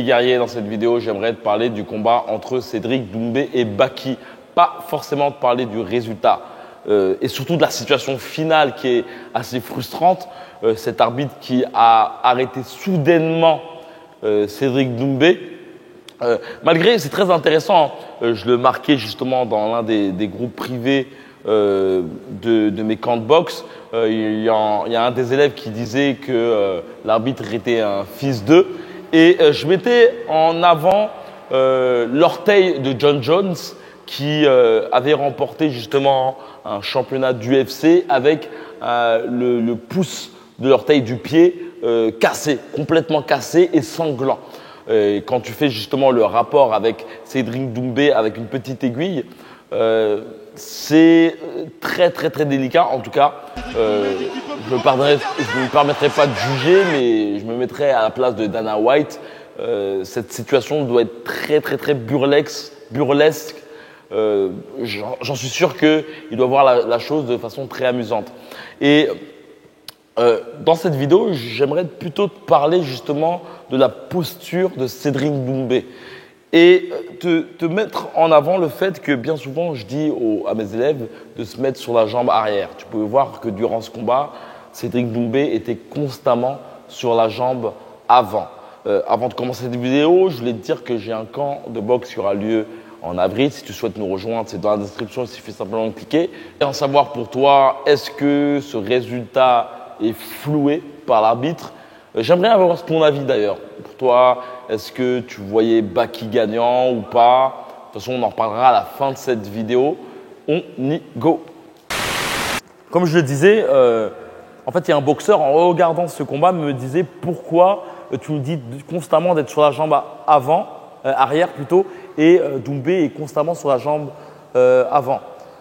Guerrier, dans cette vidéo, j'aimerais te parler du combat entre Cédric Doumbé et Baki. Pas forcément te parler du résultat et surtout de la situation finale qui est assez frustrante. Cet arbitre qui a arrêté soudainement Cédric Doumbé. Malgré, c'est très intéressant, je le marquais justement dans l'un des groupes privés de mes camps de boxe. Il y a un des élèves qui disait que l'arbitre était un fils d'eux. Et je mettais en avant l'orteil de John Jones qui avait remporté justement un championnat d'UFC avec le pouce de l'orteil du pied cassé, complètement cassé et sanglant. Et quand tu fais justement le rapport avec Cédric Doumbé avec une petite aiguille, c'est très délicat. En tout cas, je ne me permettrai pas de juger, mais je me mettrai à la place de Dana White. Cette situation doit être très burlesque. J'en suis sûr qu'il doit voir la chose de façon très amusante. Et dans cette vidéo, j'aimerais plutôt te parler justement de la posture de Cédric Doumbé et te mettre en avant le fait que bien souvent, je dis à mes élèves de se mettre sur la jambe arrière. Tu peux voir que durant ce combat, Cédric Doumbé était constamment sur la jambe avant. Avant de commencer cette vidéo, je voulais te dire que j'ai un camp de boxe qui aura lieu en avril. Si tu souhaites nous rejoindre, c'est dans la description, il suffit simplement de cliquer. Et en savoir pour toi, est-ce que ce résultat est floué par l'arbitre? J'aimerais avoir ton avis d'ailleurs. Pour toi, est-ce que tu voyais Baki gagnant ou pas? De toute façon, on en reparlera à la fin de cette vidéo. On y go! Comme je le disais, en fait, il y a un boxeur, en regardant ce combat, me disait pourquoi tu me dis constamment d'être sur la jambe arrière plutôt, et Doumbé est constamment sur la jambe avant.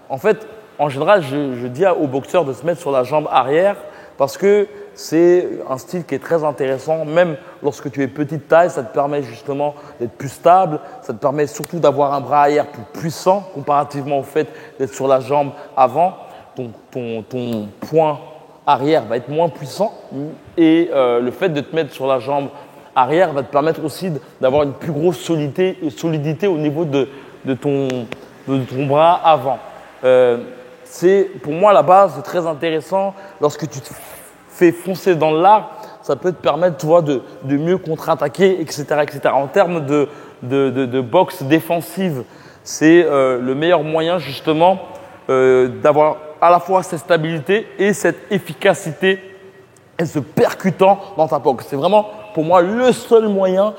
En fait, en général, je dis aux boxeurs de se mettre sur la jambe arrière parce que c'est un style qui est très intéressant. Même lorsque tu es petite taille, ça te permet justement d'être plus stable. Ça te permet surtout d'avoir un bras arrière plus puissant comparativement au fait d'être sur la jambe avant. Ton poing arrière va être moins puissant et le fait de te mettre sur la jambe arrière va te permettre aussi d'avoir une plus grosse solidité au niveau de ton bras avant. C'est pour moi la base très intéressant. Lorsque tu te fais foncer dans l'art, ça peut te permettre de mieux contre-attaquer, etc. En termes de boxe défensive, c'est le meilleur moyen justement d'avoir à la fois cette stabilité et cette efficacité et ce percutant dans ta boxe. C'est vraiment pour moi le seul moyen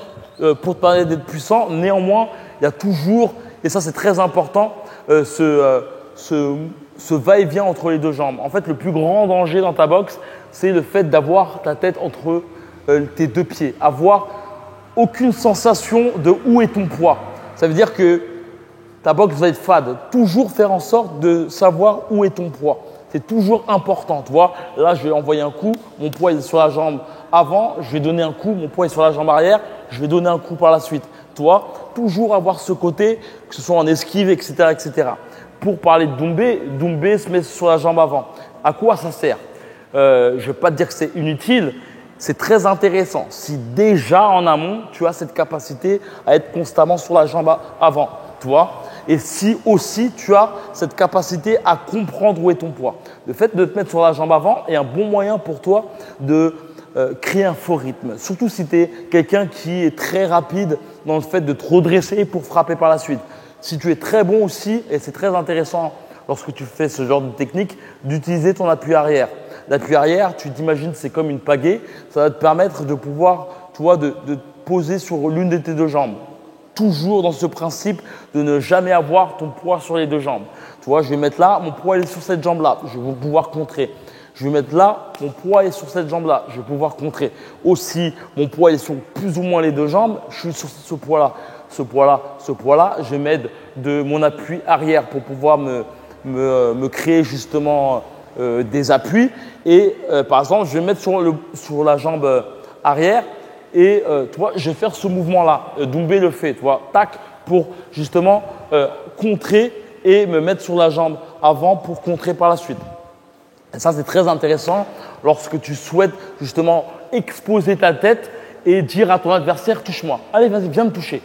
pour te permettre d'être puissant. Néanmoins, il y a toujours, et ça c'est très important, ce va-et-vient entre les deux jambes. En fait, le plus grand danger dans ta boxe, c'est le fait d'avoir ta tête entre tes deux pieds, avoir aucune sensation de où est ton poids. Ça veut dire que ta boxe va être fade. Toujours faire en sorte de savoir où est ton poids. C'est toujours important. Tu vois, là, je vais envoyer un coup, mon poids est sur la jambe avant, je vais donner un coup, mon poids est sur la jambe arrière, je vais donner un coup par la suite. Tu vois, toujours avoir ce côté, que ce soit en esquive, etc. Pour parler de Doumbé, Doumbé se met sur la jambe avant. À quoi ça sert? Je ne vais pas te dire que c'est inutile, c'est très intéressant. Si déjà en amont, tu as cette capacité à être constamment sur la jambe avant, tu vois. Et si aussi tu as cette capacité à comprendre où est ton poids. Le fait de te mettre sur la jambe avant est un bon moyen pour toi de créer un faux rythme. Surtout si tu es quelqu'un qui est très rapide dans le fait de te redresser pour frapper par la suite. Si tu es très bon aussi, et c'est très intéressant lorsque tu fais ce genre de technique, d'utiliser ton appui arrière. L'appui arrière, tu t'imagines, c'est comme une pagaie. Ça va te permettre de pouvoir, de te poser sur l'une de tes deux jambes. Toujours dans ce principe de ne jamais avoir ton poids sur les deux jambes. Tu vois, je vais mettre là, mon poids est sur cette jambe-là, je vais pouvoir contrer. Je vais mettre là, mon poids est sur cette jambe-là, je vais pouvoir contrer. Aussi, mon poids est sur plus ou moins les deux jambes, je suis sur ce poids-là. Ce poids-là, je vais mettre de mon appui arrière pour pouvoir me créer justement des appuis. Et par exemple, je vais mettre sur la jambe arrière et tu vois, je vais faire ce mouvement-là. Doumbé le fait, tu vois, tac, pour justement contrer et me mettre sur la jambe avant pour contrer par la suite. Et ça, c'est très intéressant lorsque tu souhaites justement exposer ta tête et dire à ton adversaire, touche-moi. Allez, vas-y, viens me toucher.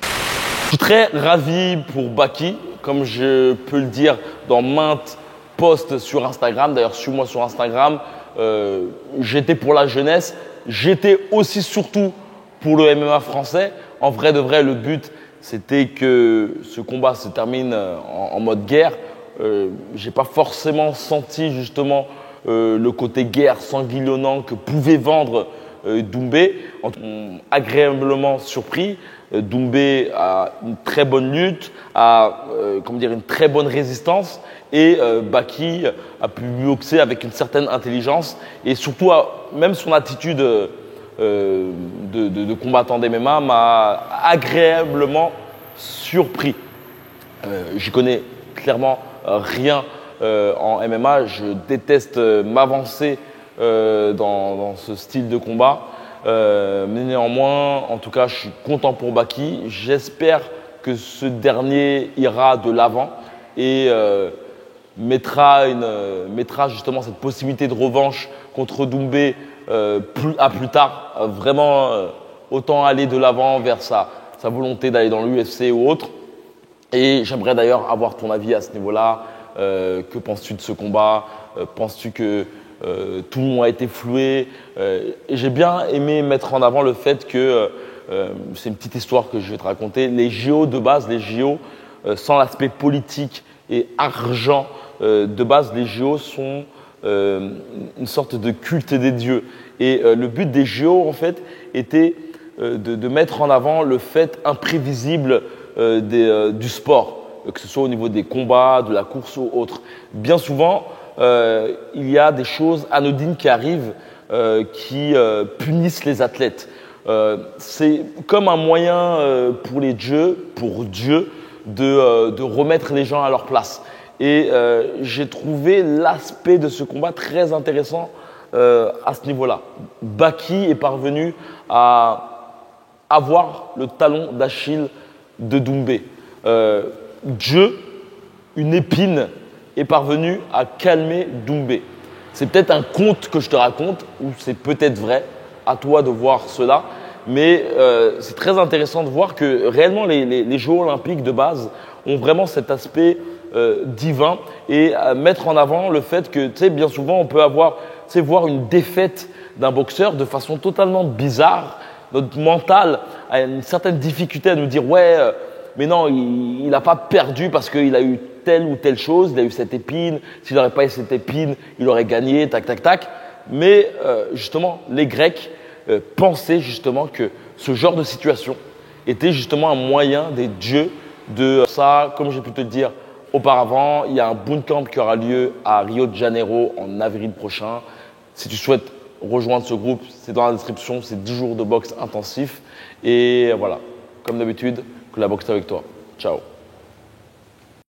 Je suis très ravi pour Baki, comme je peux le dire dans maintes posts sur Instagram. D'ailleurs, suis-moi sur Instagram. J'étais pour la jeunesse. J'étais aussi surtout pour le MMA français. En vrai de vrai, le but, c'était que ce combat se termine en mode guerre. J'ai pas forcément senti justement le côté guerre sanguillonnant que pouvait vendre Doumbé. Agréablement surpris. Doumbé a une très bonne lutte, a une très bonne résistance et Baki a pu boxer avec une certaine intelligence et surtout même son attitude de combattant d'MMA m'a agréablement surpris. J'y connais clairement rien en MMA, je déteste m'avancer dans ce style de combat. Mais néanmoins, en tout cas, je suis content pour Baki. J'espère que ce dernier ira de l'avant et mettra justement cette possibilité de revanche contre Doumbé plus tard. Vraiment, autant aller de l'avant vers sa volonté d'aller dans l'UFC ou autre. Et j'aimerais d'ailleurs avoir ton avis à ce niveau-là. Que penses-tu de ce combat? Penses-tu que tout le monde a été floué? Et j'ai bien aimé mettre en avant le fait que, c'est une petite histoire que je vais te raconter, les JO de base, les JO, sans l'aspect politique et argent de base, les JO sont une sorte de culte des dieux. Et le but des JO, en fait, était de mettre en avant le fait imprévisible du sport, que ce soit au niveau des combats, de la course ou autre. Bien souvent, il y a des choses anodines qui arrivent qui punissent les athlètes. C'est comme un moyen pour Dieu, de remettre les gens à leur place. Et j'ai trouvé l'aspect de ce combat très intéressant à ce niveau-là. Baki est parvenu à avoir le talon d'Achille de Doumbé. Dieu, une épine, est parvenu à calmer Doumbé. C'est peut-être un conte que je te raconte, ou c'est peut-être vrai, à toi de voir cela, mais c'est très intéressant de voir que réellement les Jeux olympiques de base ont vraiment cet aspect divin et mettre en avant le fait que, tu sais, bien souvent on peut voir une défaite d'un boxeur de façon totalement bizarre. Notre mental a une certaine difficulté à nous dire ouais, mais non, il n'a pas perdu parce qu'il a eu telle ou telle chose, il a eu cette épine, s'il n'aurait pas eu cette épine, il aurait gagné, tac, tac, tac. Mais justement, les Grecs pensaient justement que ce genre de situation était justement un moyen des dieux de ça, comme j'ai pu te le dire auparavant, il y a un bootcamp qui aura lieu à Rio de Janeiro en avril prochain. Si tu souhaites rejoindre ce groupe, c'est dans la description, c'est 10 jours de boxe intensif. Et voilà, comme d'habitude, que la boxe est avec toi. Ciao.